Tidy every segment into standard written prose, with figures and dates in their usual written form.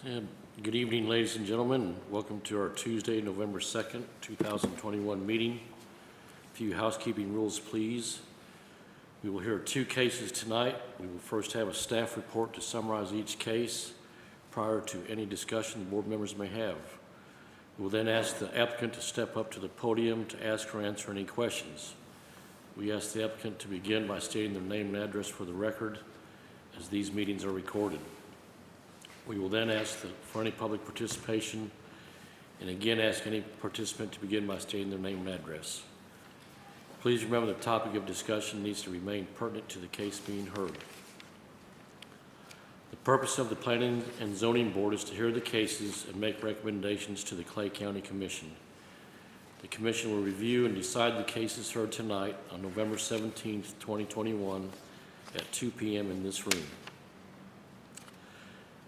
And good evening, ladies and gentlemen, and welcome to our Tuesday, November 2nd, 2021 meeting. A few housekeeping rules, please. We will hear two cases tonight. We will first have a staff report to summarize each case prior to any discussion the board members may have. We will then ask the applicant to step up to the podium to ask or answer any questions. We ask the applicant to begin by stating their name and address for the record, as these meetings are recorded. We will then ask for any public participation, and again ask any participant to begin by stating their name and address. Please remember the topic of discussion needs to remain pertinent to the case being heard. The purpose of the Planning and Zoning Board is to hear the cases and make recommendations to the Clay County Commission. The Commission will review and decide the cases heard tonight on November 17th, 2021 at 2 p.m. in this room.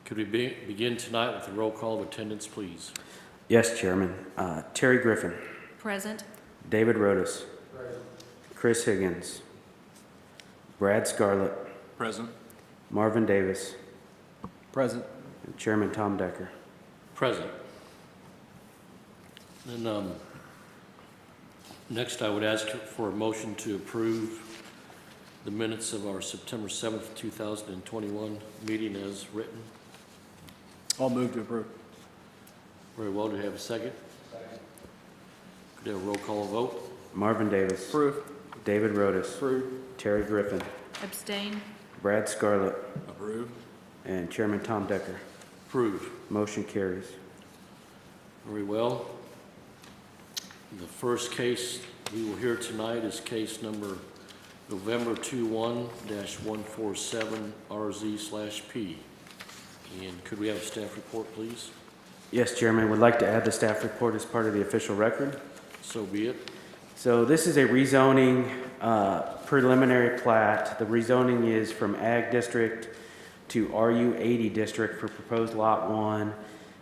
Could we begin tonight with a roll call of attendance, please? Yes, Chairman. Terry Griffin. Present. David Rodas. Present. Chris Higgins. Brad Scarlett. Present. Marvin Davis. Present. And Chairman Tom Decker. Present. Then next I would ask for a motion to approve the minutes of our September 7th, 2021 meeting as written. I'll move to approve. Very well. Do you have a second? Second. Could I have a roll call vote? Marvin Davis. Approve. David Rodas. Approve. Terry Griffin. Abstain. Brad Scarlett. Approve. And Chairman Tom Decker. Approve. Motion carries. Very well. The first case we will hear tonight is case number November 21-147 RZ/P. And could we have a staff report, please? Yes, Chairman. Would like to add the staff report as part of the official record. So be it. So this is a rezoning preliminary plat. The rezoning is from Ag District to RU 80 District for proposed Lot 1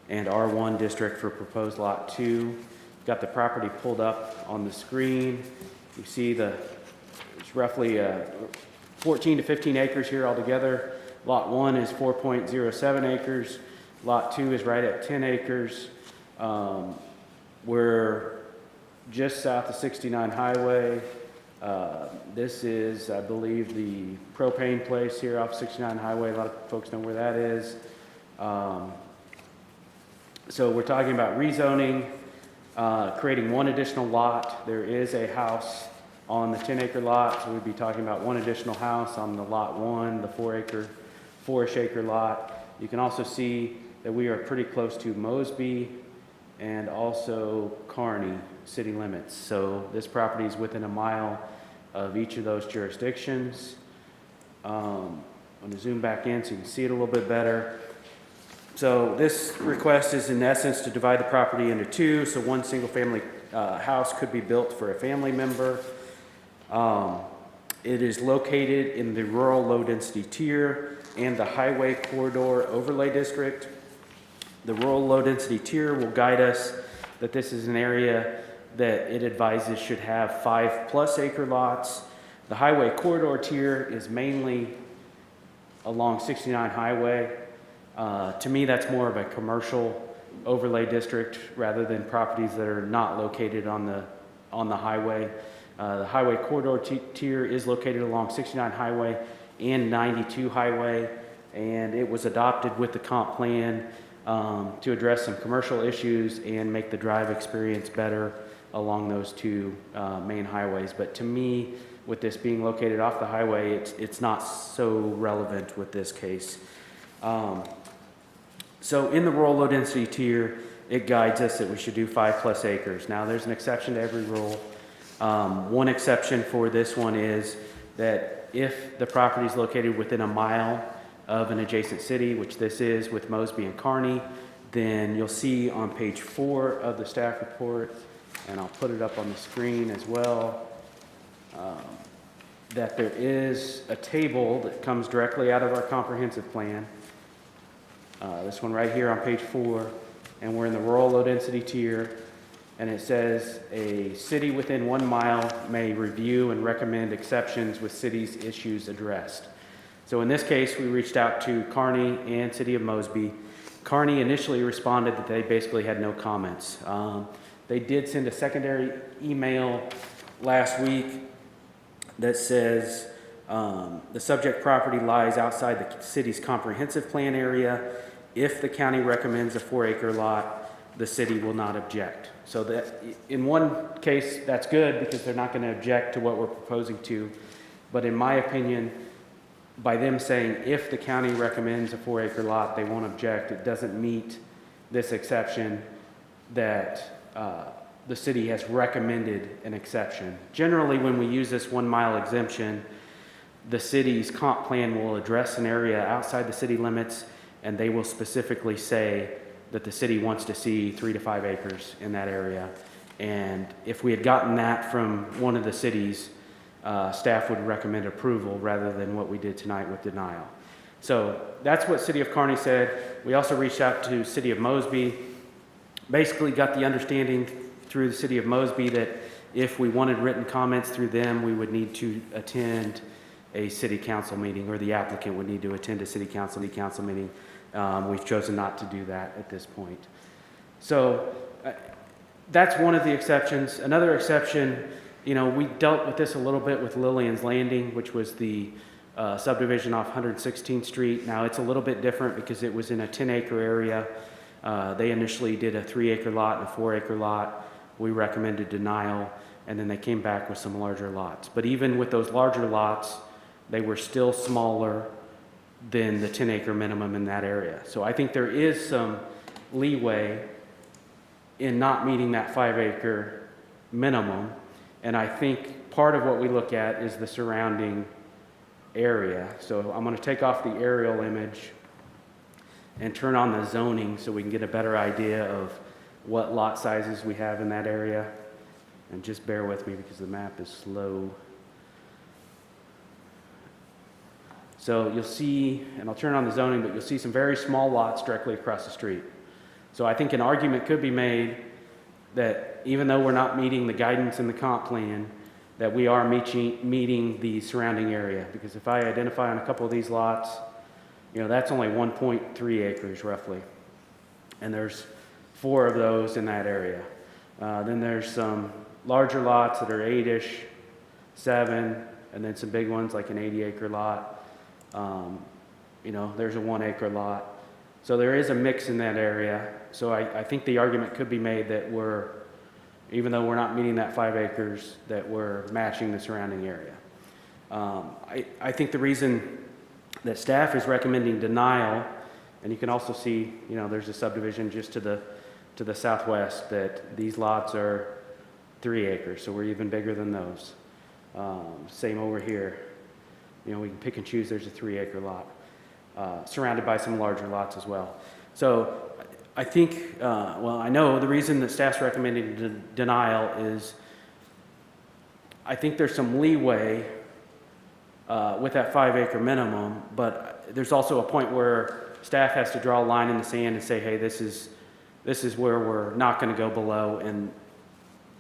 and R1 District for proposed Lot 2. Got the property pulled up on the screen. You see it's roughly 14 to 15 acres here altogether. Lot 1 is 4.07 acres. Lot 2 is right at 10 acres. We're just south of 69 Highway. This is, I believe, the propane place here off 69 Highway. A lot of folks know where that is. So we're talking about rezoning, creating one additional lot. There is a house on the 10-acre lot, so we'd be talking about one additional house on the Lot 1, the 4-ish acre lot. You can also see that we are pretty close to Mosby and also Kearney city limits. So this property is within a mile of each of those jurisdictions. I'm going to zoom back in so you can see it a little bit better. So this request is in essence to divide the property into two, so one single family house could be built for a family member. It is located in the rural low density tier and the highway corridor overlay district. The rural low density tier will guide us that this is an area that it advises should have 5+ acre lots. The highway corridor tier is mainly along 69 Highway. To me, that's more of a commercial overlay district rather than properties that are not located on the highway. The highway corridor tier is located along 69 Highway and 92 Highway, and it was adopted with the comp plan to address some commercial issues and make the drive experience better along those two main highways. But to me, with this being located off the highway, it's not so relevant with this case. So in the rural low density tier, it guides us that we should do 5+ acres. Now there's an exception to every rule. One exception for this one is that if the property is located within a mile of an adjacent city, which this is with Mosby and Kearney, then you'll see on page 4 of the staff report, and I'll put it up on the screen as well, that there is a table that comes directly out of our comprehensive plan. This one right here on page 4, and we're in the rural low density tier, and it says a city within 1 mile may review and recommend exceptions with city's issues addressed. So in this case, we reached out to Kearney and City of Mosby, Kearney initially responded that they basically had no comments. They did send a secondary email last week that says the subject property lies outside the city's comprehensive plan area. If the county recommends a 4-acre lot, the city will not object. So that in one case, that's good because they're not going to object to what we're proposing to. But in my opinion, by them saying if the county recommends a 4-acre lot, they won't object, it doesn't meet this exception that the city has recommended an exception. Generally, when we use this 1-mile exemption, the city's comp plan will address an area outside the city limits, and they will specifically say that the city wants to see 3 to 5 acres in that area. And if we had gotten that from one of the cities, staff would recommend approval rather than what we did tonight with denial. So that's what City of Kearney said. We also reached out to City of Mosby, basically got the understanding through the City of Mosby that if we wanted written comments through them, we would need to attend a city council meeting, or the applicant would need to attend a city council meeting. We've chosen not to do that at this point. So that's one of the exceptions. Another exception, we dealt with this a little bit with Lillian's Landing, which was the subdivision off 116th Street. Now it's a little bit different because it was in a 10-acre area. They initially did a 3-acre lot and a 4-acre lot. We recommended denial, and then they came back with some larger lots. But even with those larger lots, they were still smaller than the 10-acre minimum in that area. So I think there is some leeway in not meeting that 5-acre minimum. And I think part of what we look at is the surrounding area. So I'm going to take off the aerial image and turn on the zoning so we can get a better idea of what lot sizes we have in that area. And just bear with me because the map is slow. So you'll see, and I'll turn on the zoning, but you'll see some very small lots directly across the street. So I think an argument could be made that even though we're not meeting the guidance in the comp plan, that we are meeting the surrounding area. Because if I identify on a couple of these lots, that's only 1.3 acres roughly. And there's 4 of those in that area. Then there's some larger lots that are 8-ish, 7, and then some big ones like an 80-acre lot. There's a 1-acre lot. So there is a mix in that area. So I think the argument could be made that even though we're not meeting that 5 acres, that we're matching the surrounding area. I think the reason that staff is recommending denial, and you can also see, there's a subdivision just to the southwest that these lots are 3 acres, so we're even bigger than those. Same over here. We can pick and choose. There's a 3-acre lot, surrounded by some larger lots as well. So I think, I know the reason that staff's recommending denial is I think there's some leeway with that 5-acre minimum, but there's also a point where staff has to draw a line in the sand and say, hey, this is where we're not going to go below. And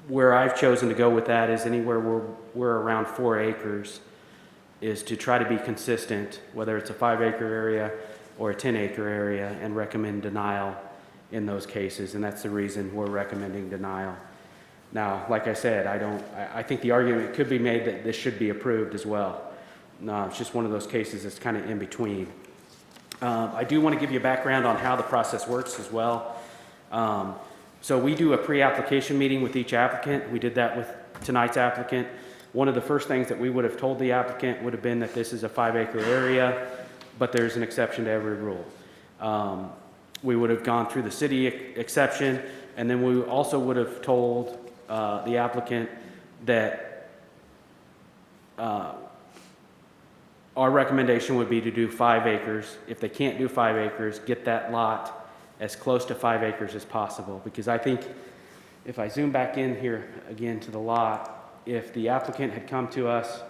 where I've chosen to go with that is anywhere where we're around 4 acres is to try to be consistent, whether it's a 5-acre area or a 10-acre area, and recommend denial in those cases. And that's the reason we're recommending denial. Now, like I said, I think the argument could be made that this should be approved as well. No, it's just one of those cases that's kind of in between. I do want to give you a background on how the process works as well. So we do a pre-application meeting with each applicant. We did that with tonight's applicant. One of the first things that we would have told the applicant would have been that this is a 5-acre area, but there's an exception to every rule. We would have gone through the city exception, and then we also would have told the applicant that our recommendation would be to do 5 acres. If they can't do 5 acres, get that lot as close to 5 acres as possible. Because I think if I zoom back in here again to the lot, if the applicant had come to us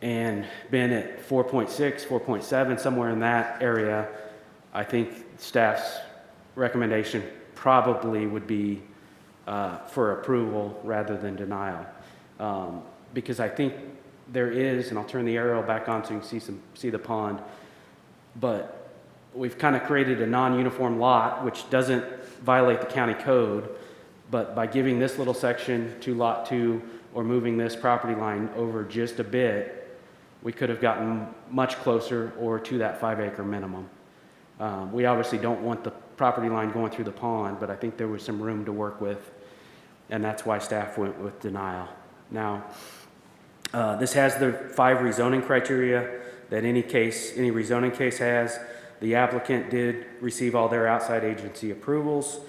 and been at 4.6, 4.7, somewhere in that area, I think staff's recommendation probably would be for approval rather than denial. Because I think there is, and I'll turn the aerial back on so you can see the pond, but we've kind of created a non-uniform lot, which doesn't violate the county code, but by giving this little section to Lot 2 or moving this property line over just a bit, we could have gotten much closer or to that 5-acre minimum. We obviously don't want the property line going through the pond, but I think there was some room to work with, and that's why staff went with denial. Now, this has the 5 rezoning criteria that any rezoning case has. The applicant did receive all their outside agency approvals.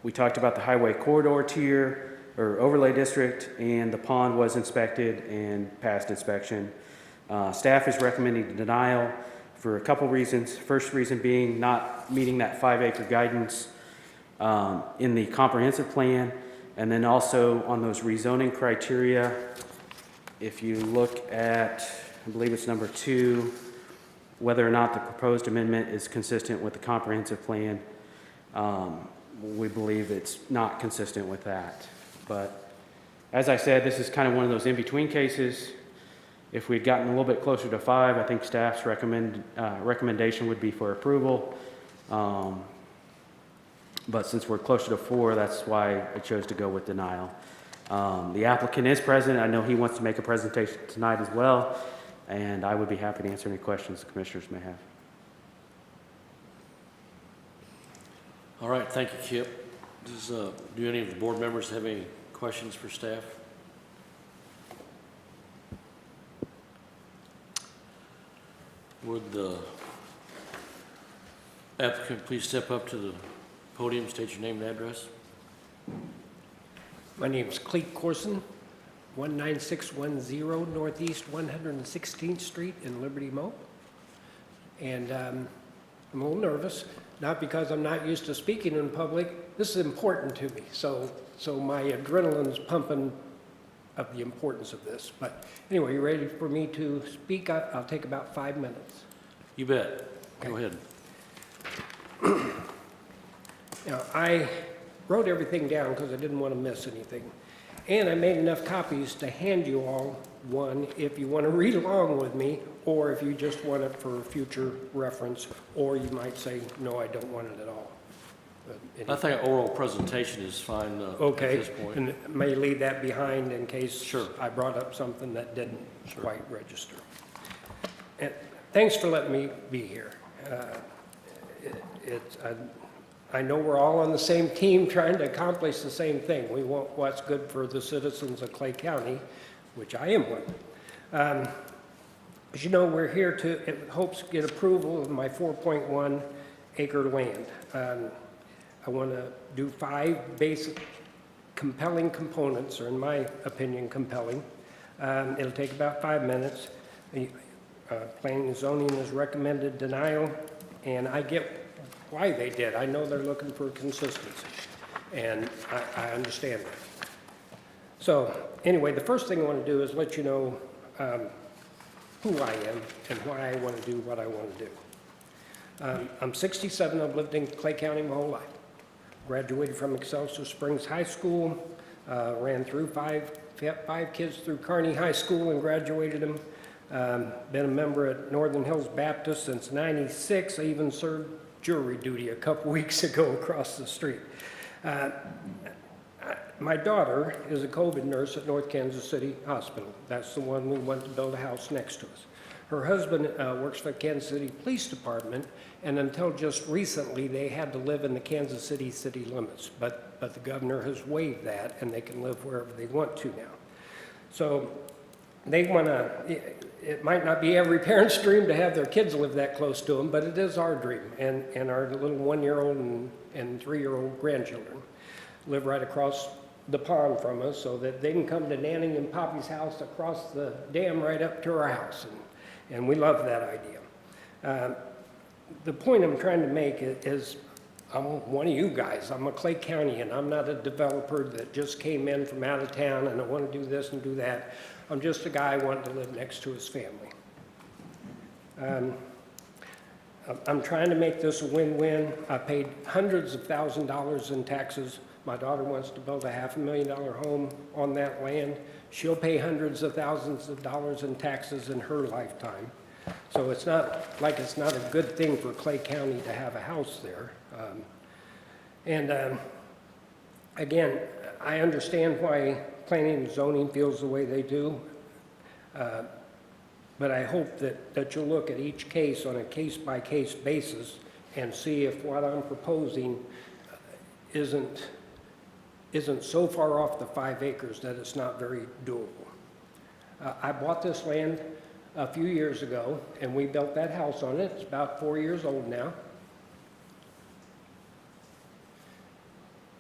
We talked about the highway corridor tier or overlay district, and the pond was inspected and passed inspection. Staff is recommending denial for a couple reasons. First reason being not meeting that 5-acre guidance in the comprehensive plan, and then also on those rezoning criteria. If you look at, I believe it's number 2, whether or not the proposed amendment is consistent with the comprehensive plan, we believe it's not consistent with that. But as I said, this is kind of one of those in-between cases. If we'd gotten a little bit closer to 5, I think staff's recommendation would be for approval. But since we're closer to 4, that's why I chose to go with denial. The applicant is present. I know he wants to make a presentation tonight as well, and I would be happy to answer any questions the commissioners may have. All right, thank you, Kip. Do any of the board members have any questions for staff? Would the applicant please step up to the podium, state your name and address? My name is Cleet Corson, 19610 Northeast 116th Street in Liberty Mo. And I'm a little nervous, not because I'm not used to speaking in public. This is important to me, so my adrenaline's pumping of the importance of this. But anyway, you ready for me to speak? I'll take about 5 minutes. You bet. Go ahead. Now, I wrote everything down because I didn't want to miss anything. And I made enough copies to hand you all one if you want to read along with me, or if you just want it for future reference, or you might say, no, I don't want it at all. I think oral presentation is fine Okay, at this point. and may leave that behind in case Sure. I brought up something that didn't quite register. And thanks for letting me be here. I know we're all on the same team trying to accomplish the same thing. We want what's good for the citizens of Clay County, which I am one. As you know, we're here to, in hopes, get approval of my 4.1 acre land. I want to do 5 basic compelling components, or in my opinion, compelling. It'll take about 5 minutes. Planning and zoning has recommended denial, and I get why they did. I know they're looking for consistency, and I understand that. So anyway, the first thing I want to do is let you know who I am and why I want to do what I want to do. I'm 67. I've lived in Clay County my whole life. Graduated from Excelsior Springs High School, ran through five kids through Kearney High School and graduated them. Been a member at Northern Hills Baptist since '96. I even served jury duty a couple weeks ago across the street. My daughter is a COVID nurse at North Kansas City Hospital. That's the one we went to build a house next to us. Her husband works for the Kansas City Police Department, and until just recently, they had to live in the Kansas City city limits. But the governor has waived that, and they can live wherever they want to now. So they want to, it might not be every parent's dream to have their kids live that close to them, but it is our dream. And our little 1-year-old and 3-year-old grandchildren live right across the pond from us, so that they can come to Nanny and Poppy's house across the dam right up to our house. And we love that idea. The point I'm trying to make is I'm one of you guys. I'm a Clay County, I'm not a developer that just came in from out of town and I want to do this and do that. I'm just a guy wanting to live next to his family. I'm trying to make this a win-win. I paid hundreds of thousands of dollars in taxes. My daughter wants to build a $500,000 home on that land. She'll pay hundreds of thousands of dollars in taxes in her lifetime. So it's not like it's not a good thing for Clay County to have a house there. Again, I understand why planning and zoning feels the way they do, but I hope that you'll look at each case on a case-by-case basis and see if what I'm proposing isn't so far off the 5 acres that it's not very doable. I bought this land a few years ago, and we built that house on it. It's about 4 years old now.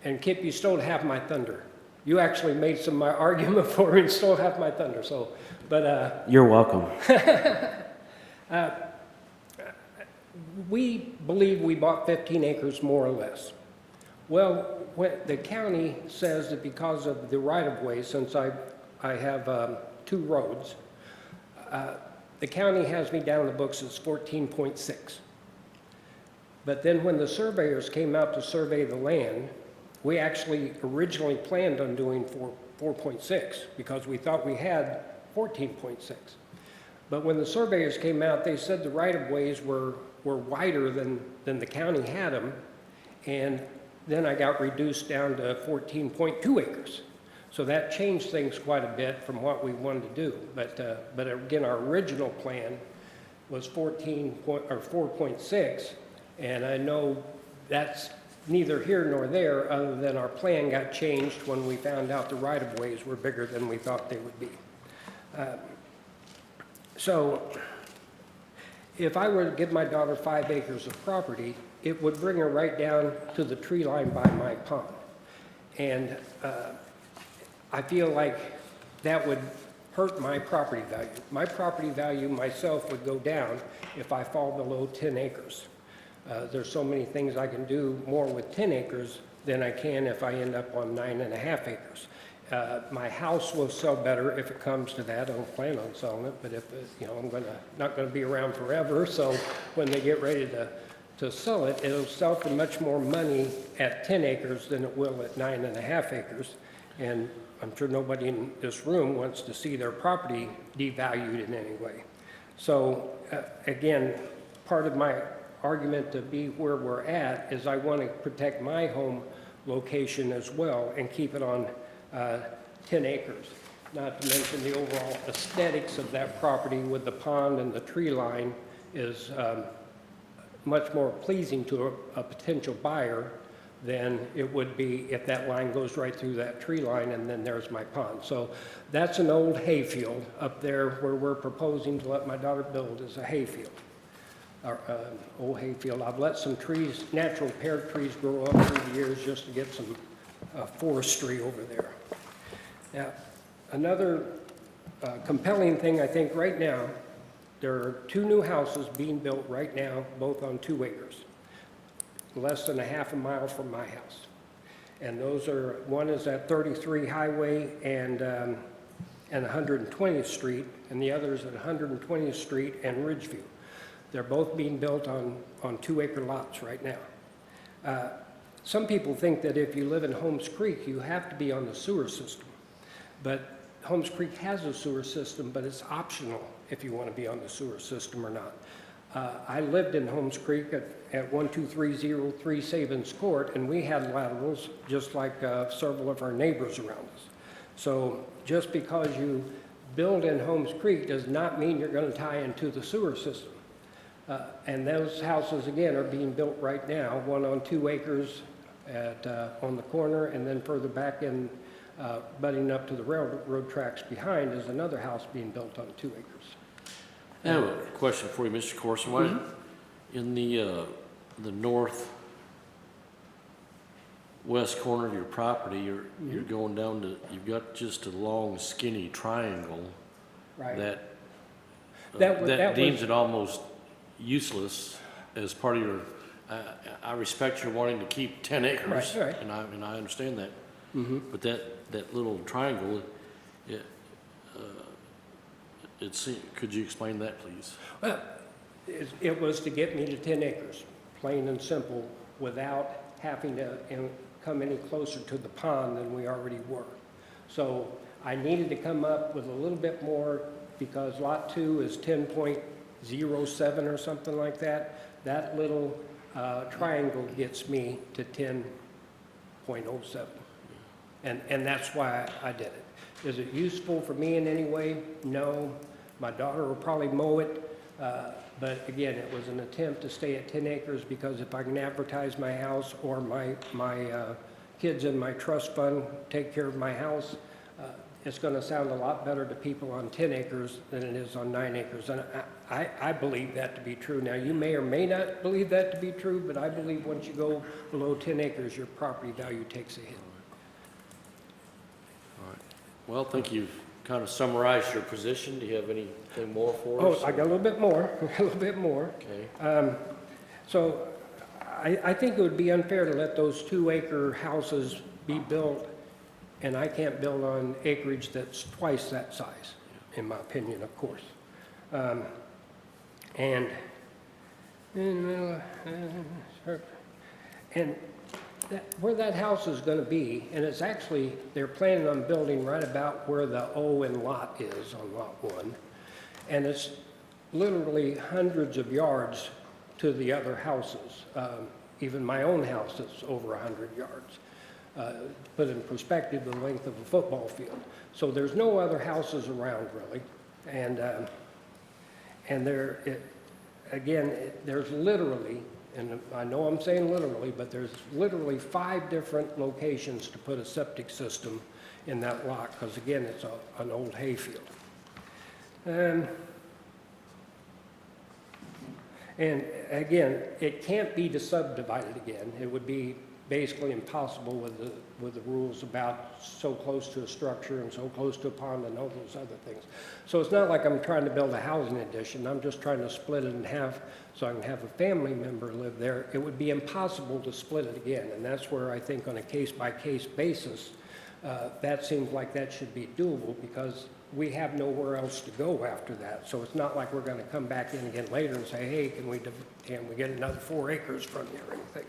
And Kip, you stole half my thunder. You actually made some of my argument for me and stole half my thunder, so, but, You're welcome. we believe we bought 15 acres more or less. Well, the county says that because of the right-of-way, since I have 2 roads, the county has me down the books as 14.6. But then when the surveyors came out to survey the land, we actually originally planned on doing 4.6 because we thought we had 14.6. But when the surveyors came out, they said the right-of-ways were wider than the county had them, and then I got reduced down to 14.2 acres. So that changed things quite a bit from what we wanted to do. But again, our original plan was 4.6, and I know that's neither here nor there, other than our plan got changed when we found out the right-of-ways were bigger than we thought they would be. So if I were to give my daughter 5 acres of property, it would bring her right down to the tree line by my pond. And I feel like that would hurt my property value. My property value myself would go down if I fall below 10 acres. There's so many things I can do more with 10 acres than I can if I end up on 9.5 acres. My house will sell better if it comes to that. I don't plan on selling it, but if, I'm not gonna be around forever, so when they get ready to sell it, it'll sell for much more money at 10 acres than it will at 9.5 acres. And I'm sure nobody in this room wants to see their property devalued in any way. So again, part of my argument to be where we're at is I want to protect my home location as well and keep it on 10 acres. Not to mention the overall aesthetics of that property with the pond and the tree line is much more pleasing to a potential buyer than it would be if that line goes right through that tree line and then there's my pond. So that's an old hayfield up there where we're proposing to let my daughter build is a hayfield. Old hayfield. I've let some trees, natural pear trees grow up through the years just to get some forestry over there. Now, another compelling thing I think right now, there are 2 new houses being built right now, both on 2 acres, less than a half a mile from my house. And those are, one is at 33 Highway and 120th Street, and the other is at 120th Street and Ridgeview. They're both being built on 2-acre lots right now. Some people think that if you live in Holmes Creek, you have to be on the sewer system. But Holmes Creek has a sewer system, but it's optional if you want to be on the sewer system or not. I lived in Holmes Creek at 12303 Sabins Court, and we had laterals just like several of our neighbors around us. So just because you build in Holmes Creek does not mean you're going to tie into the sewer system. And those houses, again, are being built right now, one on 2 acres on the corner, and then further back in, butting up to the railroad tracks behind is another house being built on 2 acres. I have a question for you, Mr. Corson. Why, in the northwest corner of your property, you're going down to, you've got just a long skinny triangle Right. that deems it almost useless as part of your, I respect your wanting to keep 10 acres. Right. And I understand that. But that little triangle, could you explain that, please? Well, it was to get me to 10 acres, plain and simple, without having to come any closer to the pond than we already were. So I needed to come up with a little bit more because Lot 2 is 10.2 .07 or something like that. That little triangle gets me to 10.07. And that's why I did it. Is it useful for me in any way? No. My daughter will probably mow it. But again, it was an attempt to stay at 10 acres because if I can advertise my house or my kids in my trust fund take care of my house, it's going to sound a lot better to people on 10 acres than it is on 9 acres. And I believe that to be true. Now, you may or may not believe that to be true, but I believe once you go below 10 acres, your property value takes a hit. All right. Well, I think you've kind of summarized your position. Do you have anything more for us? Oh, I got a little bit more, a little bit more. Okay. So I think it would be unfair to let those 2-acre houses be built, and I can't build on acreage that's twice that size, in my opinion, of course. And where that house is going to be, and it's actually, they're planning on building right about where the O in lot is on lot 1, and it's literally hundreds of yards to the other houses. Even my own house is over 100 yards. Put in perspective, the length of a football field. So there's no other houses around really, and there's literally, and I know I'm saying literally, but there's literally 5 different locations to put a septic system in that lot, because again, it's an old hayfield. And again, it can't be subdivided again. It would be basically impossible with the rules about so close to a structure and so close to a pond and all those other things. So it's not like I'm trying to build a housing addition. I'm just trying to split it in half so I can have a family member live there. It would be impossible to split it again, and that's where I think on a case-by-case basis, that seems like that should be doable because we have nowhere else to go after that. So it's not like we're going to come back in again later and say, hey, can we get another 4 acres from you or anything?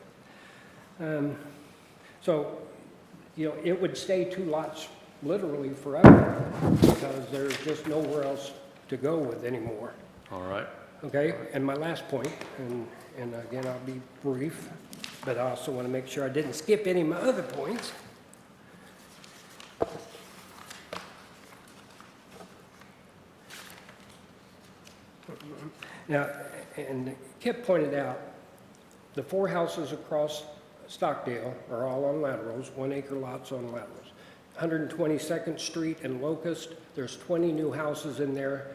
So, you know, it would stay 2 lots literally forever because there's just nowhere else to go with anymore. All right. Okay, and my last point, and again, I'll be brief, but I also want to make sure I didn't skip any of my other points. Now, and Kip pointed out, the 4 houses across Stockdale are all on laterals, 1-acre lots on laterals. 122nd Street and Locust, there's 20 new houses in there.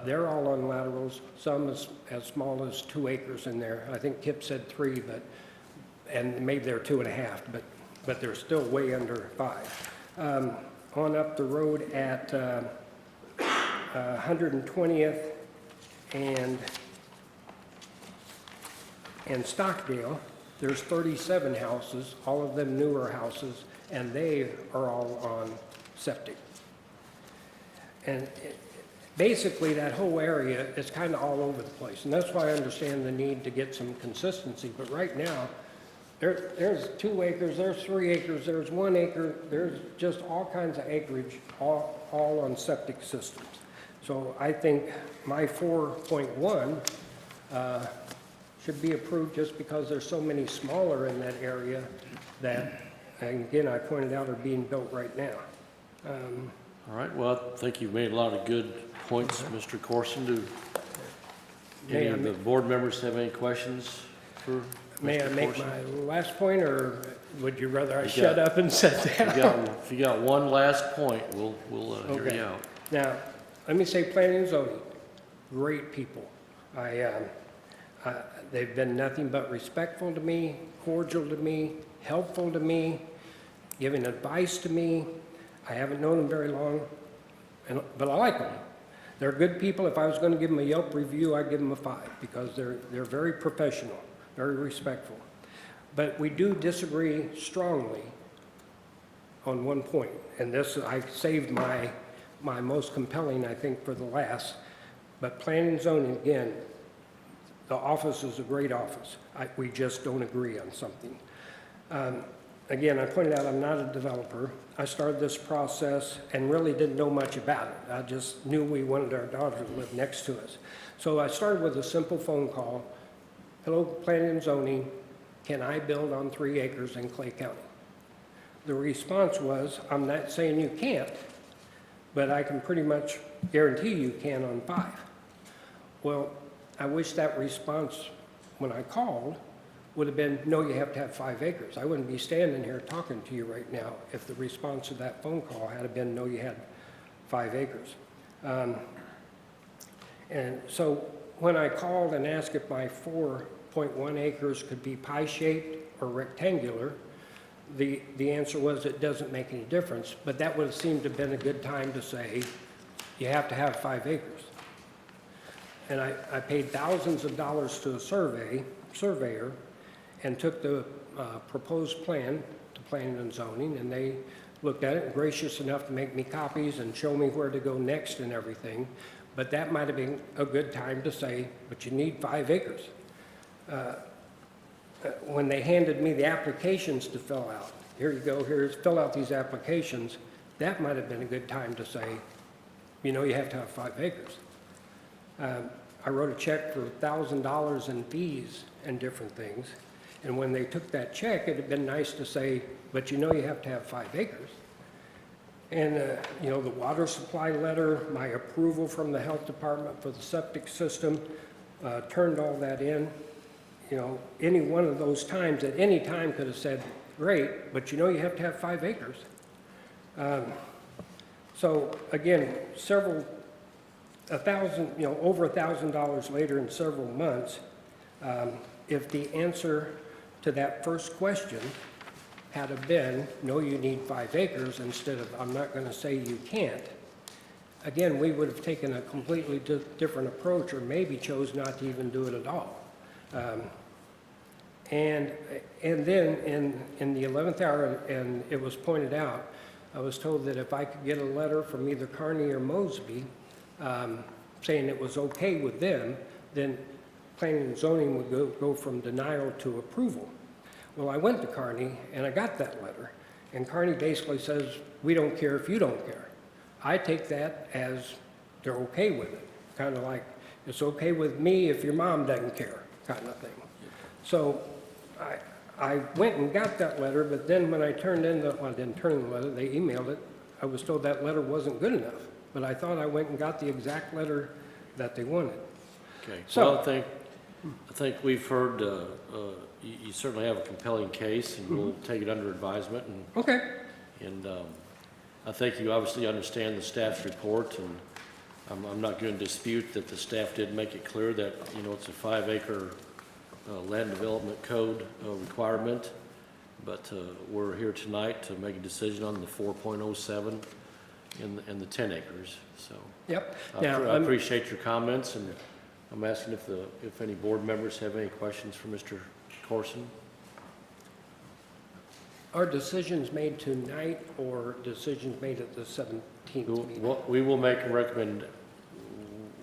They're all on laterals, some as small as 2 acres in there. I think Kip said 3, and maybe they're 2.5, but they're still way under 5. On up the road at 120th and Stockdale, there's 37 houses, all of them newer houses, and they are all on septic. And basically, that whole area is kind of all over the place, and that's why I understand the need to get some consistency. But right now, there's 2 acres, there's 3 acres, there's 1 acre, there's just all kinds of acreage, all on septic systems. So I think my 4.1 should be approved just because there's so many smaller in that area that, and again, I pointed out, are being built right now. All right. Well, I think you've made a lot of good points, Mr. Corson. Do any of the board members have any questions for Mr. Corson? May I make my last point, or would you rather I shut up and sit down? If you got one last point, we'll hear Okay. you out. Now, let me say planning and zoning, great people. They've been nothing but respectful to me, cordial to me, helpful to me, giving advice to me. I haven't known them very long, but I like them. They're good people. If I was going to give them a Yelp review, I'd give them a 5 because they're very professional, very respectful. But we do disagree strongly on one point, and this I saved my most compelling, I think, for the last. But planning and zoning, again, the office is a great office. We just don't agree on something. again, I pointed out I'm not a developer. I started this process and really didn't know much about it. I just knew we wanted our daughter to live next to us. So I started with a simple phone call. Hello, planning and zoning, can I build on 3 acres in Clay County? The response was, I'm not saying you can't, but I can pretty much guarantee you can on 5. Well, I wish that response when I called would have been, no, you have to have 5 acres. I wouldn't be standing here talking to you right now if the response to that phone call had been, no, you had 5 acres. And so when I called and asked if my 4.1 acres could be pie-shaped or rectangular, the answer was it doesn't make any difference, but that would have seemed to have been a good time to say, you have to have 5 acres. And I paid thousands of dollars to a surveyor, and took the proposed plan to planning and zoning, and they looked at it, and gracious enough to make me copies and show me where to go next and everything. But that might have been a good time to say, but you need 5 acres. When they handed me the applications to fill out, here you go, fill out these applications, that might have been a good time to say, you know, you have to have 5 acres. I wrote a check for $1,000 in fees and different things. And when they took that check, it'd have been nice to say, but you know you have to have 5 acres. And, you know, the water supply letter, my approval from the health department for the septic system, turned all that in. You know, any one of those times, at any time could have said, great, but you know you have to have 5 acres. So again, over $1,000 later in several months, if the answer to that first question had have been, no, you need 5 acres, instead of, I'm not going to say you can't, again, we would have taken a completely different approach, or maybe chose not to even do it at all. And then in the 11th hour, and it was pointed out, I was told that if I could get a letter from either Kearney or Mosby saying it was okay with them, then planning and zoning would go from denial to approval. Well, I went to Kearney and I got that letter, and Kearney basically says, we don't care if you don't care. I take that as they're okay with it, kind of like it's okay with me if your mom doesn't care, kind of thing. So I went and got that letter, but then when I turned in I didn't turn in the letter, they emailed it, I was told that letter wasn't good enough. But I thought I went and got the exact letter that they wanted. Okay, So- well, I think we've heard, you certainly have a compelling case, and we'll take it under advisement, Okay. and I think you obviously understand the staff's report, and I'm not going to dispute that the staff did make it clear that, you know, it's a 5-acre land development code requirement, but we're here tonight to make a decision on the 4.07 and the 10 acres, so. Yep. I Now, appreciate your comments, and I'm asking if any board members have any questions for Mr. Corson. are decisions made tonight or decisions made at the 17th meeting? We will make a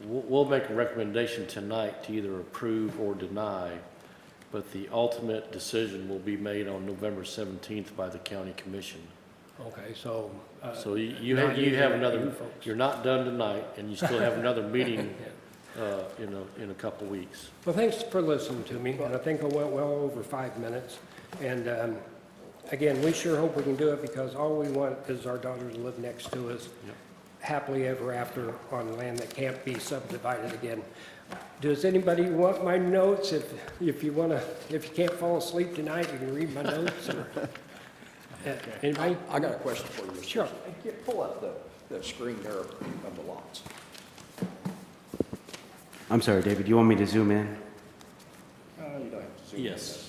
we'll make a recommendation tonight to either approve or deny, but the ultimate decision will be made on November 17th by the county commission. Okay, so. So you not have you another, folks. you're not done tonight, and you still have another meeting in a couple weeks. Well, thanks for listening to me, and I think I went well over 5 minutes. And again, we sure hope we can do it, because all we want is our daughter to live next to us Yep. happily ever after on land that can't be subdivided again. Does anybody want my notes? If you can't fall asleep tonight, you can read my notes. Or, anybody? I got a question for you, Mr. Sure. Hey, pull up the screen there of the lots. I'm sorry, David, you want me to zoom in? You don't have to zoom in. Yes.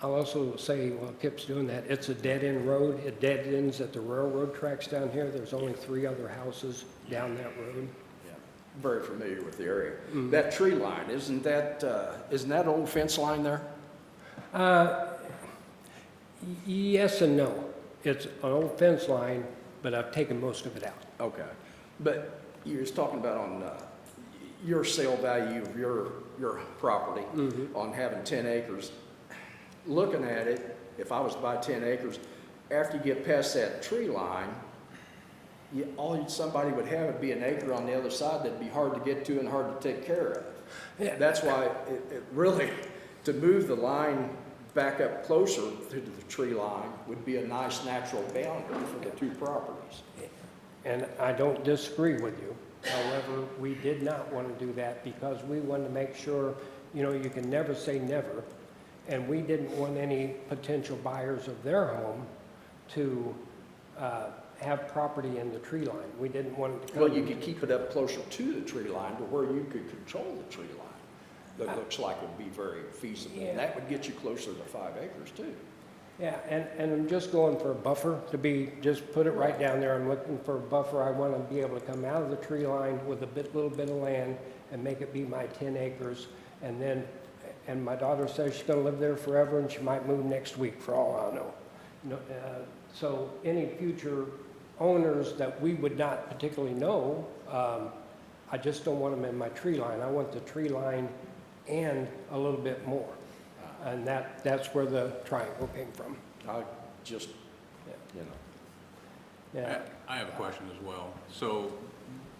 I'll also say, while Kip's doing that, it's a dead-end road. It dead ends at the railroad tracks down here. There's only 3 other houses down that road. Yeah, very familiar with the area. Mm-hmm. That tree line, isn't that old fence line there? Yes and no. it's an old fence line, but I've taken most of it out. Okay. But you was talking about on your sale value of your property on having 10 acres. Looking at it, if I was to buy 10 acres, after you get past that tree line, somebody would have would be an acre on the other side that'd be hard to get to and hard to take care of. Yeah. That's why it really, to move the line back up closer to the tree line would be a nice natural boundary for the two properties. And I don't disagree with you. However, we did not want to do that because we wanted to make sure, you can never say never. And we didn't want any potential buyers of their home to have property in the tree line. We didn't want it to come. Well, you could keep it up closer to the tree line to where you could control the tree line. That looks like would be very feasible. Yeah. And that would get you closer to 5 acres too. Yeah, and I'm just going for a buffer just put it right down there. I'm looking for a buffer. I want to be able to come out of the tree line with a little bit of land and make it be my 10 acres. And my daughter says she's going to live there forever and she might move next week for all I know. So any future owners that we would not particularly know, I just don't want them in my tree line. I want the tree line and a little bit more. And that's where the triangle came from. I just, Yeah. I have a question as well. So,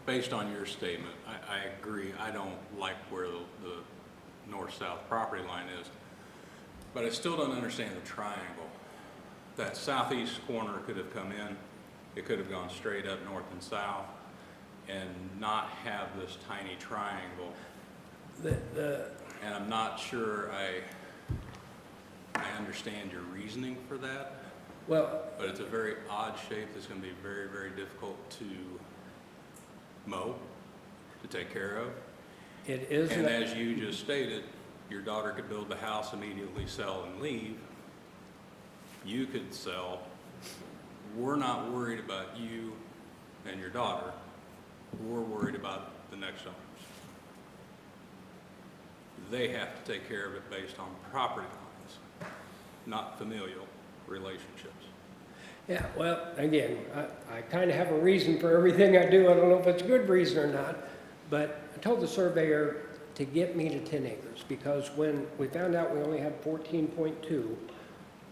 based on your statement, I agree, I don't like where the north-south property line is, but I still don't understand the triangle. That southeast corner could have come in, it could have gone straight up north and south, and not have this tiny triangle. And I'm not sure I understand your reasoning for that. Well, But it's a very odd shape that's going to be very, very difficult to mow, to take care of. it is. And as you just stated, your daughter could build the house, immediately sell and leave. You could sell. We're not worried about you and your daughter. We're worried about the next owners. They have to take care of it based on property lines, not familial relationships. Yeah, well, again, I kind of have a reason for everything I do. I don't know if it's a good reason or not, but I told the surveyor to get me to 10 acres because when we found out we only had 14.2,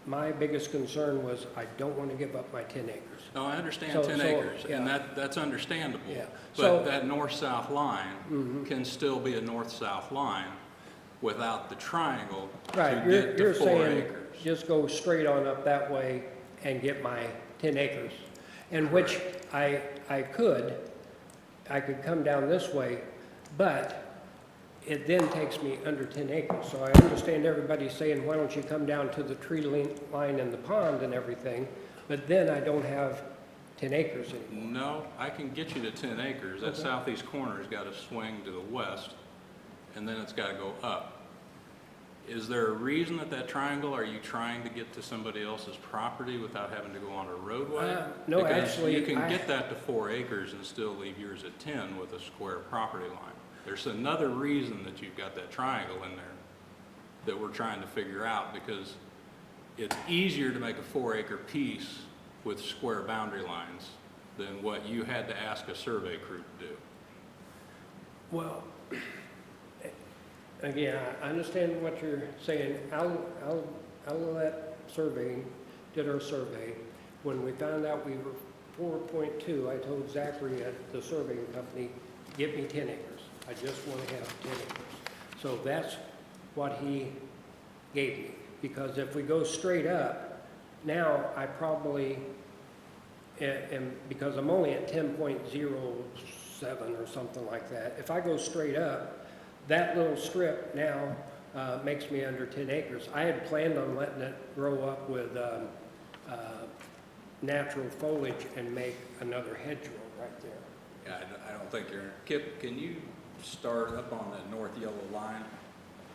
my biggest concern was I don't want to give up my 10 acres. No, I understand So- 10 so, acres, and yeah. that's understandable. Yeah. But So- that north-south line can still be a north-south line without the triangle Right, to get you're to 4 saying acres. just go straight on up that way and get my 10 acres. And which I could come down this way, but it then takes me under 10 acres. So I understand everybody saying, why don't you come down to the tree line and the pond and everything, but then I don't have 10 acres anymore. No, I can get you to 10 acres. That southeast corner's got to swing to the west, and then it's got to go up. Is there a reason that triangle, are you trying to get to somebody else's property without having to go on a roadway? No, Because actually, you can get that to 4 acres and still leave yours at 10 with a square property line. There's another reason that you've got that triangle in there that we're trying to figure out, because it's easier to make a 4-acre piece with square boundary lines than what you had to ask a survey crew to do. Well, again, I understand what you're saying. I'll let surveying, did our survey. When we found out we were 4.2, I told Zachary at the surveying company, give me 10 acres. I just want to have 10 acres. So that's what he gave me. Because if we go straight up, now I probably, and because I'm only at 10.07 or something like that, if I go straight up, that little strip now makes me under 10 acres. I had planned on letting it grow up with natural foliage and make another hedgerow right there. Yeah, I don't think you're, Kip, can you start up on that north yellow line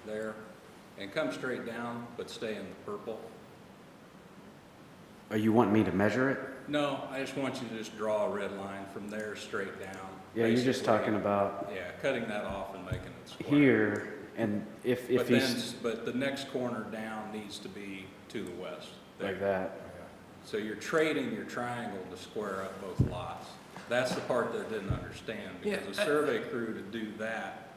there and come straight down, but stay in the purple? Are you wanting me to measure it? No, I just want you to just draw a red line from there straight down. Yeah, you're just basically. talking about Yeah, cutting that off and making it square. here, and if But then, he's but the next corner down needs to be to the west. there. like that. So you're trading your triangle to square up both lots. That's the part that I didn't understand, because Yeah, a survey crew to do that,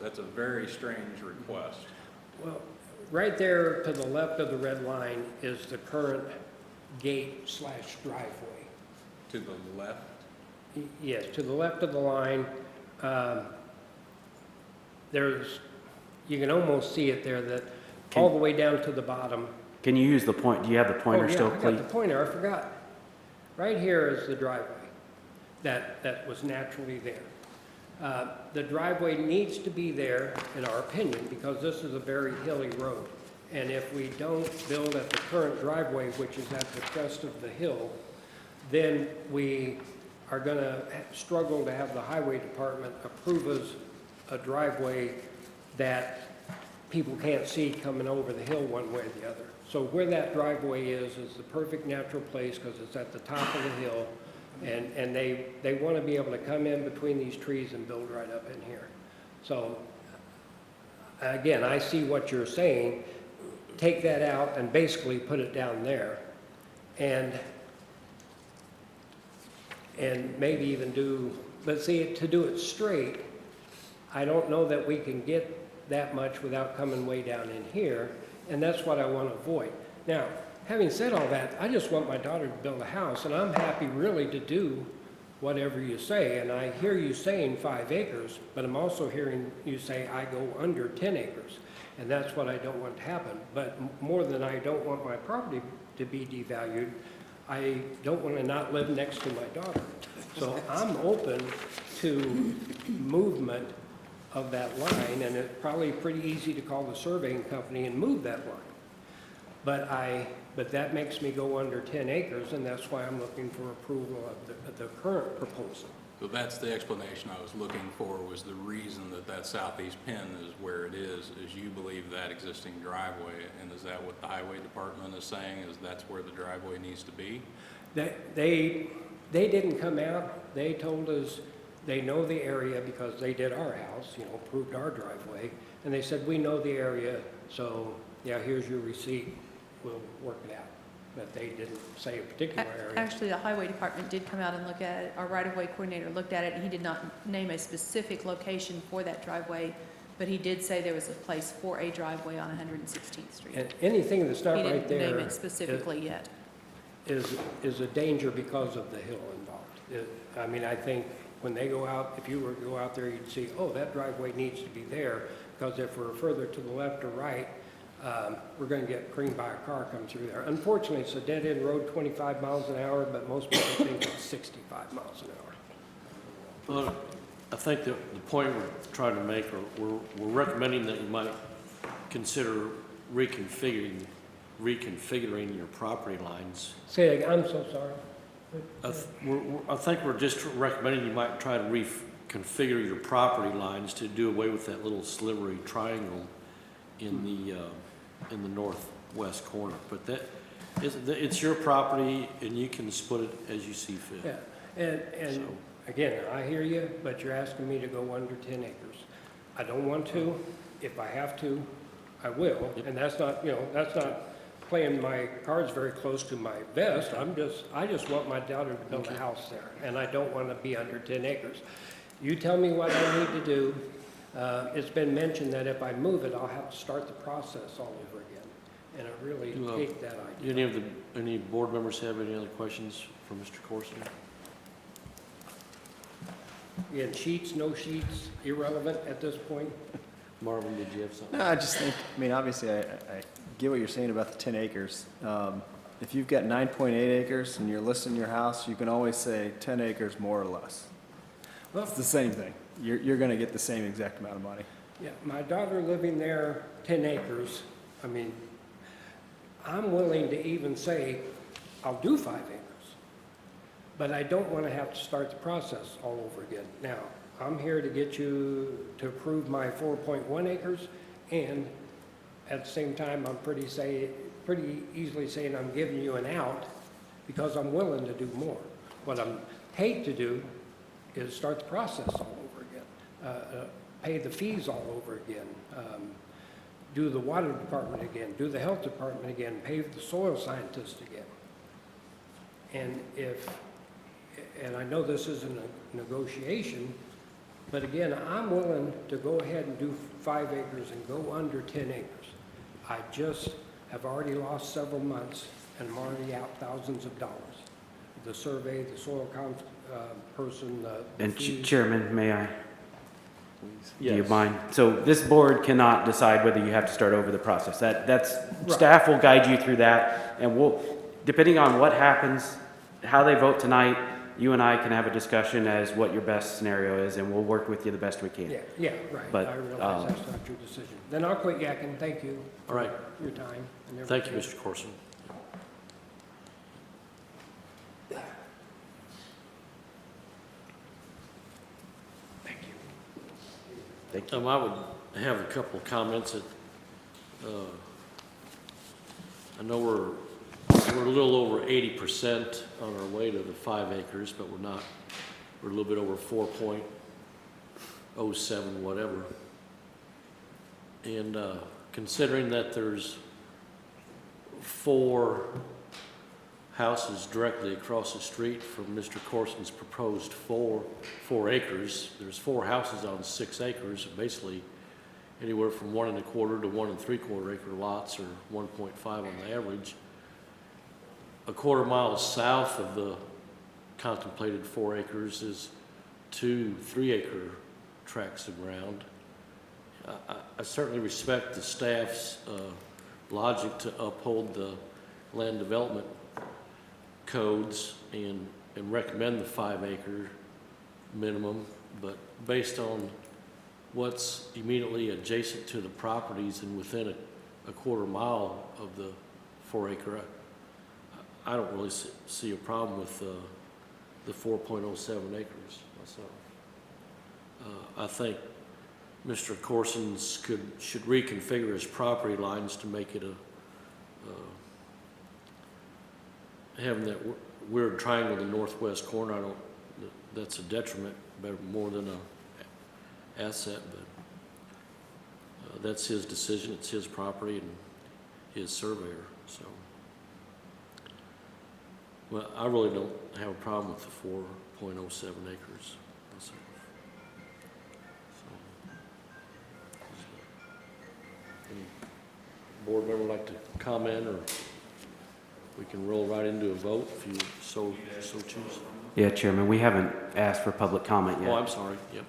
that's a very strange request. Well, right there to the left of the red line is the current gate/driveway. To the left, Yes, to the left of the line, there's, you can almost see it there, that all the way down to the bottom. Can you use the point, do you have the pointer still, Oh, yeah, I please? got the pointer, I forgot. Right here is the driveway that was naturally there. The driveway needs to be there, in our opinion, because this is a very hilly road. And if we don't build at the current driveway, which is at the crest of the hill, then we are gonna struggle to have the highway department approve us a driveway that people can't see coming over the hill one way or the other. So where that driveway is the perfect natural place, because it's at the top of the hill, and they want to be able to come in between these trees and build right up in here. So, again, I see what you're saying. Take that out and basically put it down there. And maybe even do, but see, to do it straight, I don't know that we can get that much without coming way down in here, and that's what I want to avoid. Now, having said all that, I just want my daughter to build a house, and I'm happy really to do whatever you say, and I hear you saying 5 acres, but I'm also hearing you say I go under 10 acres, and that's what I don't want to happen. But more than I don't want my property to be devalued, I don't want to not live next to my daughter. So I'm open to movement of that line, and it's probably pretty easy to call the surveying company and move that line. But that makes me go under 10 acres, and that's why I'm looking for approval of the current proposal. so that's the explanation I was looking for, was the reason that that southeast pin is where it is you believe that existing driveway, and is that what the highway department is saying, is that's where the driveway needs to be? They didn't come out, they told us they know the area because they did our house, approved our driveway, and they said, we know the area, so, yeah, here's your receipt, we'll work it out. But they didn't say a particular area. Actually, the highway department did come out and look at it. Our right-of-way coordinator looked at it, and he did not name a specific location for that driveway, but he did say there was a place for a driveway on 116th Street. And anything that's not He right didn't there name it specifically yet. is a danger because of the hill involved. I mean, I think when they go out, if you were to go out there, you'd see, oh, that driveway needs to be there, because if we're further to the left or right, we're going to get creamed by a car coming through there. Unfortunately, it's a dead-end road, 25 miles an hour, but most people think it's 65 miles an hour. Well, I think the point we're trying to make, or we're recommending that you might consider reconfiguring your property lines. Say it again, I'm so sorry. I think we're just recommending you might try to reconfigure your property lines to do away with that little slivery triangle in the northwest corner. But it's your property, and you can split it as you see fit. Yeah, and So- again, I hear you, but you're asking me to go under 10 acres. I don't want to. If I have to, I will. Yep. And that's not, that's not playing my cards very close to my vest. I just want my daughter to build a house there, and I don't want to be under 10 acres. You tell me what I need to do. It's been mentioned that if I move it, I'll have to start the process all over again. And I really hate that Do idea. any board members have any other questions for Mr. Corson? Again, sheets, no sheets, irrelevant at this point. Marvin, did you have something? No, I just think, obviously, I get what you're saying about the 10 acres. If you've got 9.8 acres and you're listing your house, you can always say 10 acres more or less. Well, It's the same thing. You're going to get the same exact amount of money. yeah, my daughter living there, 10 acres, I mean, I'm willing to even say, I'll do 5 acres. But I don't want to have to start the process all over again. Now, I'm here to get you to approve my 4.1 acres, and at the same time, I'm pretty easily saying I'm giving you an out because I'm willing to do more. What I hate to do is start the process all over again, pay the fees all over again, do the water department again, do the health department again, pave the soil scientist again. And I know this isn't a negotiation, but again, I'm willing to go ahead and do 5 acres and go under 10 acres. I just have already lost several months, and I'm already out thousands of dollars. The survey, the soil person, the And fees. Chairman, may I? Do you Yes. mind? So this board cannot decide whether you have to start over the process. That's, Right. staff will guide you through that, and we'll, depending on what happens, how they vote tonight, you and I can have a discussion as what your best scenario is, and we'll work with you the best we can. Yeah, right. But, I realize that's not your decision. Then I'll quit yakking. Thank you. All right. For your time and Thank you, everything. Mr. Corson. Thank you. I would have a couple of comments that, I know we're a little over 80% on our way to the 5 acres, but we're not, we're a little bit over 4.07 whatever. And considering that there's 4 houses directly across the street from Mr. Corson's proposed 4 acres, there's 4 houses on 6 acres, basically anywhere from 1 1/4 to 1 3/4 acre lots, or 1.5 on the average. A quarter mile south of the contemplated 4 acres is 2 3-acre tracts of ground. I certainly respect the staff's logic to uphold the land development codes and recommend the 5-acre minimum, but based on what's immediately adjacent to the properties and within a quarter mile of the 4-acre, I don't really see a problem with the 4.07 acres myself. I think Mr. Corson's should reconfigure his property lines to make it having that weird triangle in the northwest corner. That's a detriment more than a asset, but that's his decision. It's his property and his surveyor, so. Well, I really don't have a problem with the 4.07 acres myself. So, any board member like to comment, or we can roll right into a vote if you so choose? Yeah, Chairman, we haven't asked for public comment yet. Oh, I'm sorry. Yep.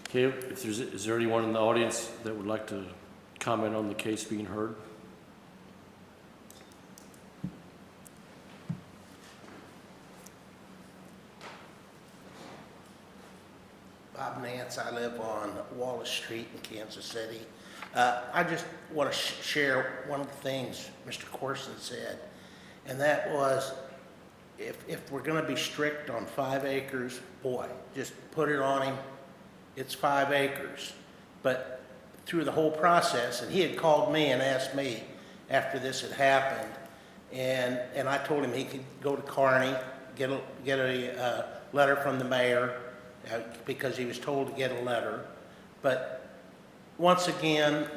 Okay, is there anyone in the audience that would like to comment on the case being heard? Bob Nance, I live on Wallace Street in Kansas City. I just want to share one of the things Mr. Corson said, and that was, if we're going to be strict on 5 acres, boy, just put it on him. It's 5 acres. But through the whole process, and he had called me and asked me after this had happened, and I told him he could go to Kearney, get a letter from the mayor, because he was told to get a letter. But once again,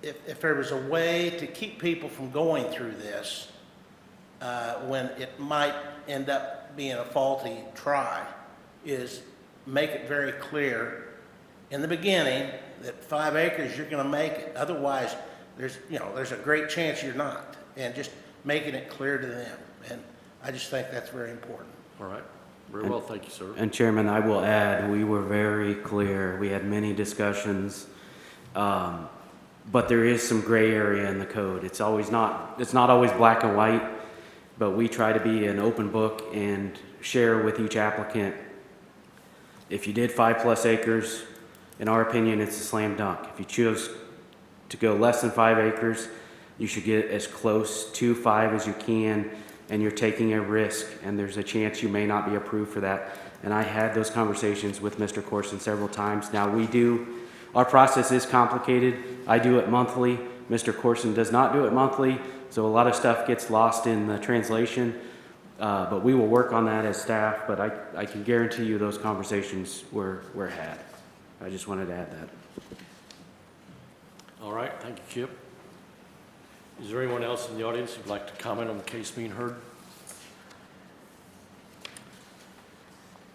if there was a way to keep people from going through this, when it might end up being a faulty try, is make it very clear in the beginning that 5 acres, you're going to make it. Otherwise, there's a great chance you're not. And just making it clear to them. And I just think that's very important. All right. Very well, thank you, sir. And Chairman, I will add, we were very clear. We had many discussions, but there is some gray area in the code. It's not always black and white, but we try to be an open book and share with each applicant. If you did 5+ acres, in our opinion, it's a slam dunk. If you choose to go less than 5 acres, you should get as close to 5 as you can, and you're taking a risk, and there's a chance you may not be approved for that. And I had those conversations with Mr. Corson several times. Now our process is complicated. I do it monthly. Mr. Corson does not do it monthly, so a lot of stuff gets lost in the translation. But we will work on that as staff, but I can guarantee you those conversations were had. I just wanted to add that. All right, thank you, Kip. Is there anyone else in the audience who'd like to comment on the case being heard?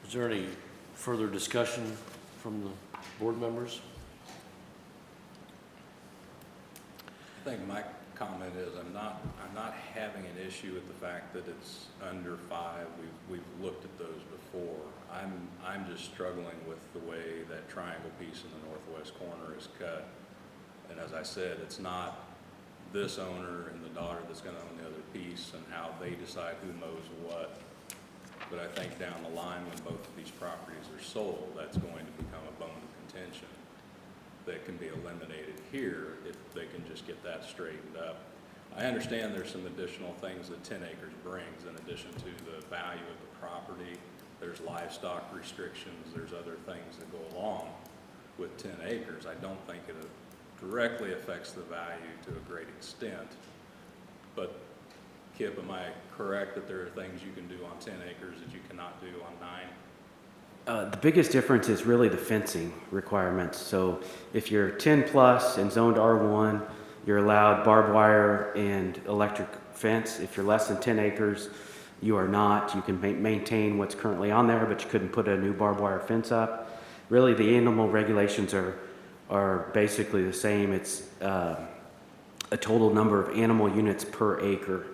Is there any further discussion from the board members? I think my comment is I'm not having an issue with the fact that it's under 5. We've looked at those before. I'm just struggling with the way that triangle piece in the northwest corner is cut. And as I said, it's not this owner and the daughter that's going to own the other piece and how they decide who mows what. But I think down the line, when both of these properties are sold, that's going to become a bone of contention that can be eliminated here if they can just get that straightened up. I understand there's some additional things that 10 acres brings in addition to the value of the property. There's livestock restrictions, there's other things that go along with 10 acres. I don't think it directly affects the value to a great extent. But Kip, am I correct that there are things you can do on 10 acres that you cannot do on 9? The biggest difference is really the fencing requirements. So if you're 10 plus and zoned R1, you're allowed barbed wire and electric fence. If you're less than 10 acres, you are not. You can maintain what's currently on there, but you couldn't put a new barbed wire fence up. Really, the animal regulations are basically the same. It's a total number of animal units per acre.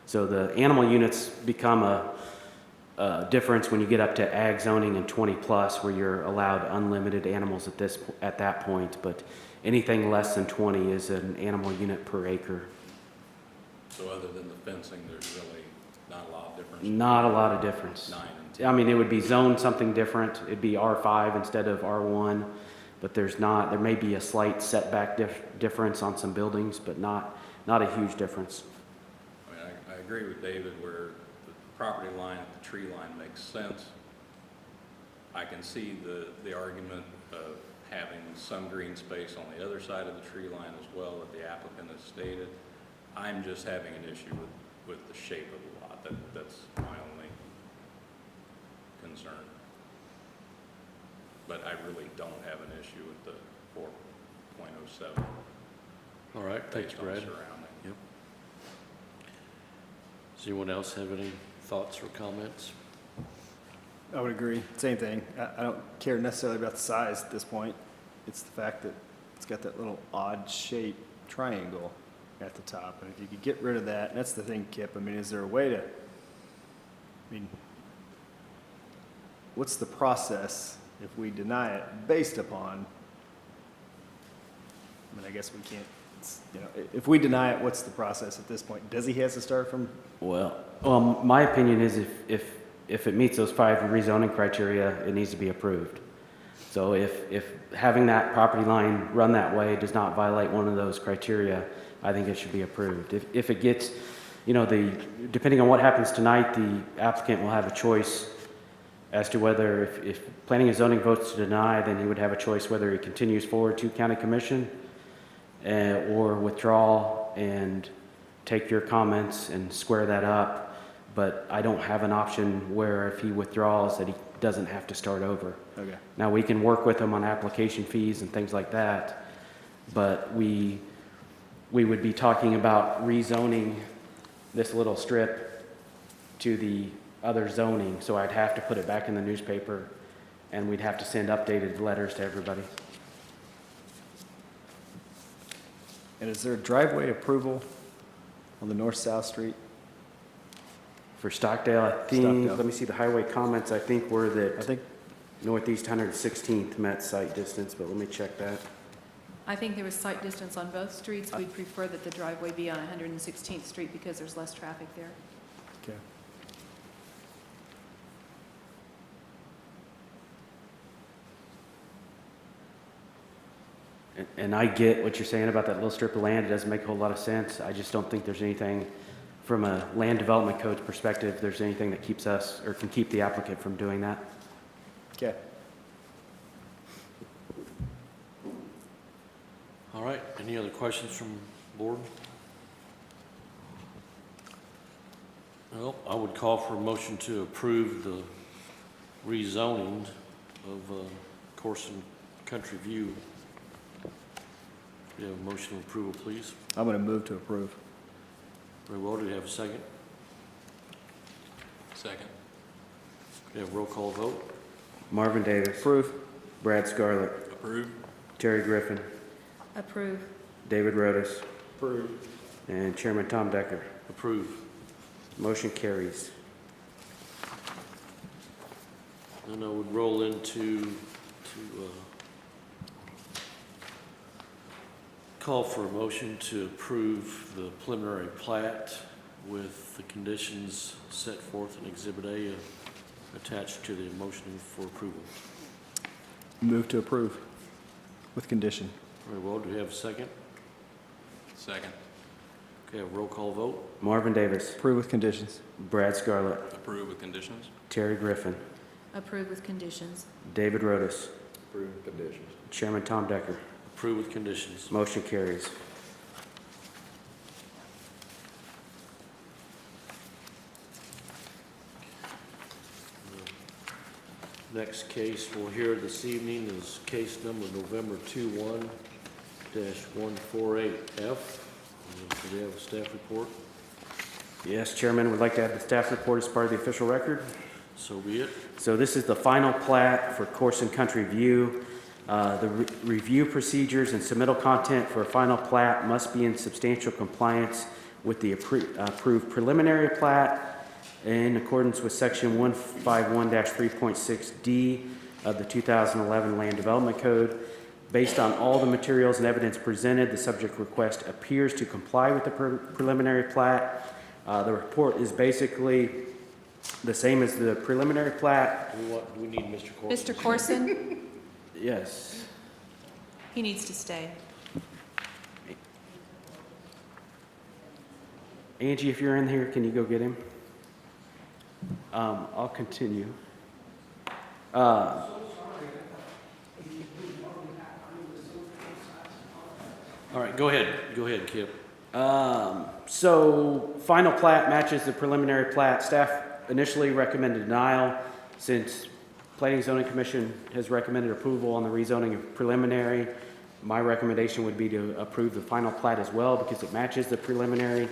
So the animal units become a difference when you get up to ag zoning and 20 plus, where you're allowed unlimited animals at that point. But anything less than 20 is an animal unit per acre. So other than the fencing, there's really not a lot of difference? Not a lot of difference. 9 and 10. I mean, it would be zoned something different. It'd be R5 instead of R1, but there may be a slight setback difference on some buildings, but not a huge difference. I mean, I agree with David where the property line at the tree line makes sense. I can see the argument of having some green space on the other side of the tree line as well that the applicant has stated. I'm just having an issue with the shape of the lot. That's my only concern. But I really don't have an issue with the 4.07. All right, thanks, based on Brad. surrounding. Yep. Does anyone else have any thoughts or comments? I would agree, same thing. I don't care necessarily about the size at this point. It's the fact that it's got that little odd shaped triangle at the top. And if you could get rid of that, and that's the thing, Kip, I mean, is there a way to, what's the process if we deny it based upon, I guess we can't, if we deny it, what's the process at this point? Does he have to start from? Well, my opinion is if it meets those 5 rezoning criteria, it needs to be approved. So if having that property line run that way does not violate one of those criteria, I think it should be approved. If it gets, depending on what happens tonight, the applicant will have a choice as to whether if planning and zoning votes to deny, then he would have a choice whether he continues forward to county commission or withdraw and take your comments and square that up. But I don't have an option where if he withdraws that he doesn't have to start over. Okay. Now, we can work with him on application fees and things like that, but we would be talking about rezoning this little strip to the other zoning, so I'd have to put it back in the newspaper, and we'd have to send updated letters to everybody. And is there a driveway approval on the north-south street? For Stockdale, I think, Stockdale. let me see the highway comments, I think were I that think, northeast 116th met site distance, but let me check that. I think there was sight distance on both streets. We'd prefer that the driveway be on 116th Street because there's less traffic there. okay. And I get what you're saying about that little strip of land. It doesn't make a whole lot of sense. I just don't think there's anything, from a land development code perspective, there's anything that keeps us, or can keep the applicant from doing that. Okay. All right, any other questions from the board? Well, I would call for a motion to approve the rezoning of Corson Country View. Do you have a motion of approval, please? I'm going to move to approve. Very well, do you have a second? Second. Do you have a roll call vote? Marvin Davis. Approve. Brad Scarlett. Approve. Terry Griffin. Approve. David Rotis. Approve. And Chairman Tom Decker. Approve. Motion carries. Then I would roll into call for a motion to approve the preliminary plat with the conditions set forth in Exhibit A attached to the motion for approval. Move to approve with condition. Very well, do you have a second? Second. Okay, a roll call vote? Marvin Davis. Approve with conditions. Brad Scarlett. Approve with conditions. Terry Griffin. Approve with conditions. David Rotis. Approve conditions. Chairman Tom Decker. Approve with conditions. Motion carries. Next case we'll hear this evening is case number November 21-148F. Do we have a staff report? Yes, Chairman, would like to add the staff report as part of the official record. So be it. So this is the final plat for Corson Country View. The review procedures and submittal content for a final plat must be in substantial compliance with the approved preliminary plat in accordance with section 151-3.6D of the 2011 Land Development Code. Based on all the materials and evidence presented, the subject request appears to comply with the preliminary plat. The report is basically the same as the preliminary plat. Do we need Mr. Corson? Mr. Corson, Yes. he needs to stay. Angie, if you're in here, can you go get him? I'll continue. All right, go ahead. Go ahead, Kip. So final plat matches the preliminary plat. Staff initially recommended denial since Planning and Zoning Commission has recommended approval on the rezoning of preliminary. My recommendation would be to approve the final plat as well because it matches the preliminary.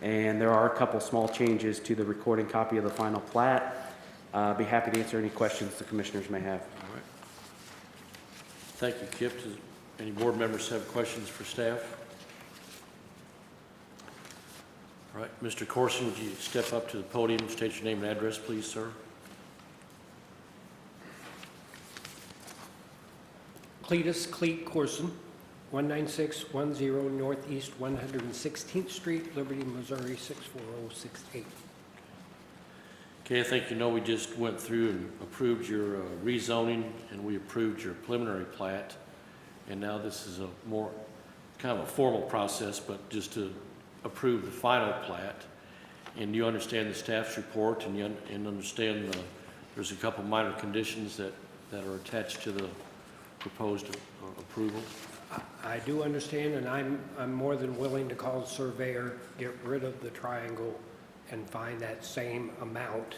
And there are a couple small changes to the recording copy of the final plat. Be happy to answer any questions the commissioners may have. All right. Thank you, Kip. Does any board members have questions for staff? All right, Mr. Corson, would you step up to the podium, state your name and address, please, sir? Cletus Cleet Corson, 19610 Northeast 116th Street, Liberty, Missouri, 64068. Okay, I think you know we just went through and approved your rezoning, and we approved your preliminary plat. And now this is a more kind of a formal process, but just to approve the final plat. And you understand the staff's report, and you understand there's a couple minor conditions that are attached to the proposed approval. I do understand, and I'm more than willing to call the surveyor, get rid of the triangle, and find that same amount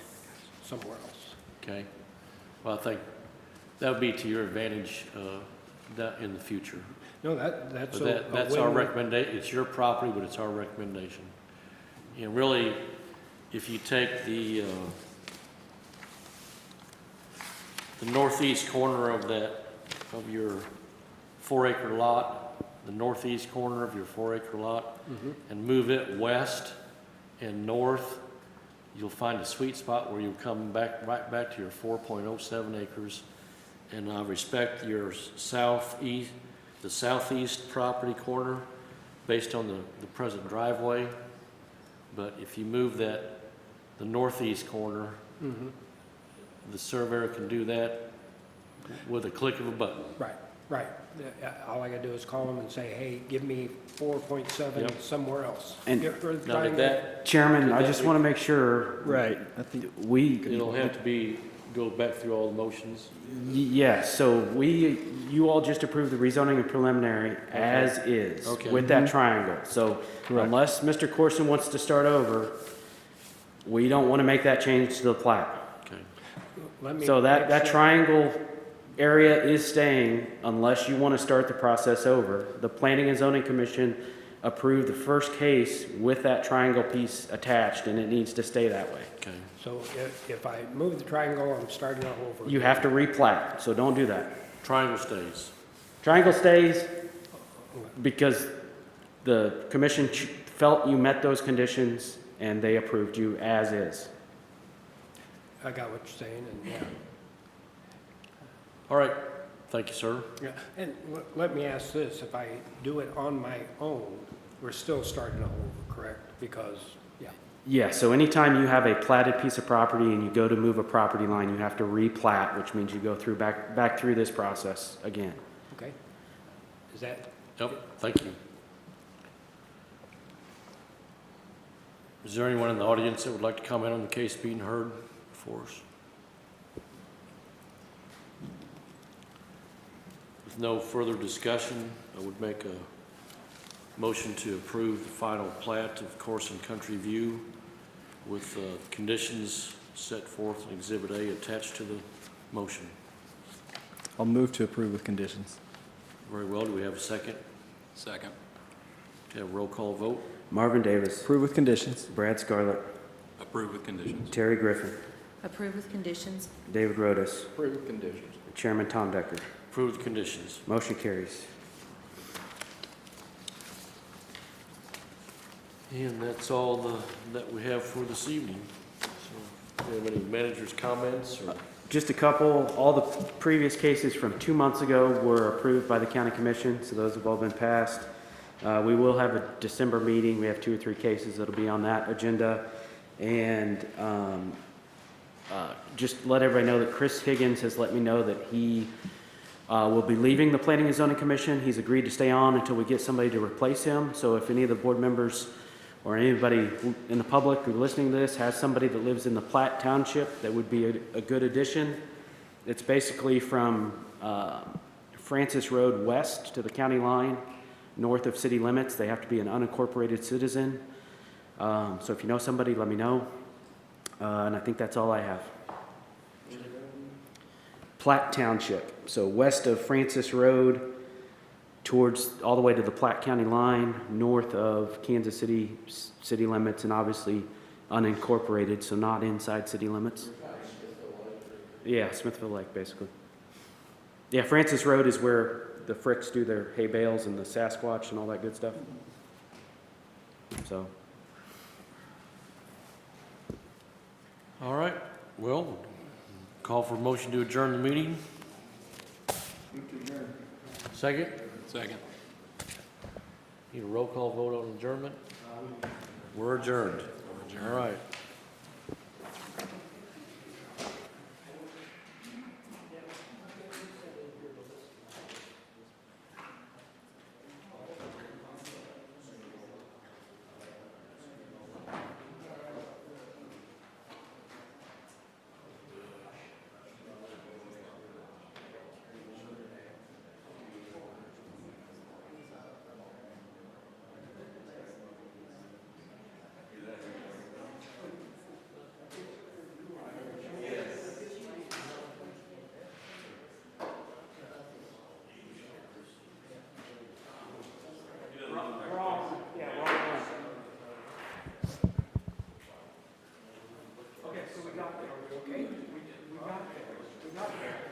somewhere else. Okay. Well, I think that would be to your advantage in the future. No, that's But that's our recommendation. It's your property, but it's our recommendation. And really, if you take the northeast corner of your 4-acre lot, the northeast corner of your 4-acre lot, and move it west and north, you'll find a sweet spot where you'll come right back to your 4.07 acres. And I respect your the southeast property corner based on the present driveway. But if you move the northeast corner, the surveyor can do that with a click of a button. Right. All I gotta do is call them and say, hey, give me 4.7 Yep. somewhere else. And- Get rid of the Now, did triangle. that, Chairman, I Did just that- want to make sure Right. I think it'll have to go back through all the motions? Yes, so you all just approved the rezoning and preliminary as is Okay. with that triangle. So Correct. unless Mr. Corson wants to start over, we don't want to make that change to the plat. Okay. Let me So that make sure- triangle area is staying unless you want to start the process over. The Planning and Zoning Commission approved the first case with that triangle piece attached, and it needs to stay that way. Okay. So if I move the triangle, I'm starting all over. You have to replat, so don't do that. Triangle stays. Triangle stays because the commission felt you met those conditions and they approved you as is. I got what you're saying, and yeah. All right. Thank you, sir. Yeah, and let me ask this, if I do it on my own, we're still starting all over, correct? Because, yeah, Yeah, so anytime you have a platted piece of property and you go to move a property line, you have to replat, which means you go through back through this process again. okay. Is that, Yep, thank you. Is there anyone in the audience that would like to comment on the case being heard before us? With no further discussion, I would make a motion to approve the final plat of Course and Country View with conditions set forth in Exhibit A attached to the motion. I'll move to approve with conditions. Very well, do we have a second? Second. Okay, a roll call vote. Marvin Davis, Approve with conditions. Brad Scarlett, Approve with conditions. Terry Griffin, Approve with conditions. David Rotis, Approve with conditions. Chairman Tom Decker. Approved with conditions. Motion carries. And that's all that we have for this evening. So, do you have any manager's comments or? Just a couple, all the previous cases from 2 months ago were approved by the county commission, so those have all been passed. We will have a December meeting. We have 2 or 3 cases that'll be on that agenda. And just let everybody know that Chris Higgins has let me know that he will be leaving the Planning and Zoning Commission. He's agreed to stay on until we get somebody to replace him. So if any of the board members or anybody in the public who listening to this has somebody that lives in the Platte Township, that would be a good addition. It's basically from Francis Road west to the county line, north of city limits. They have to be an unincorporated citizen. So if you know somebody, let me know. And I think that's all I have. Platte Township, so west of Francis Road, towards all the way to the Platte County line, north of Kansas City city limits, and obviously unincorporated, so not inside city limits. Yeah, Smithville Lake, basically. Yeah, Francis Road is where the Fricks do their hay bales and the Sasquatch and all that good stuff. So. All right, well, call for a motion to adjourn the meeting. Second? Second. Need a roll call vote on adjournment? We're adjourned. All right. okay, we got there, we got there.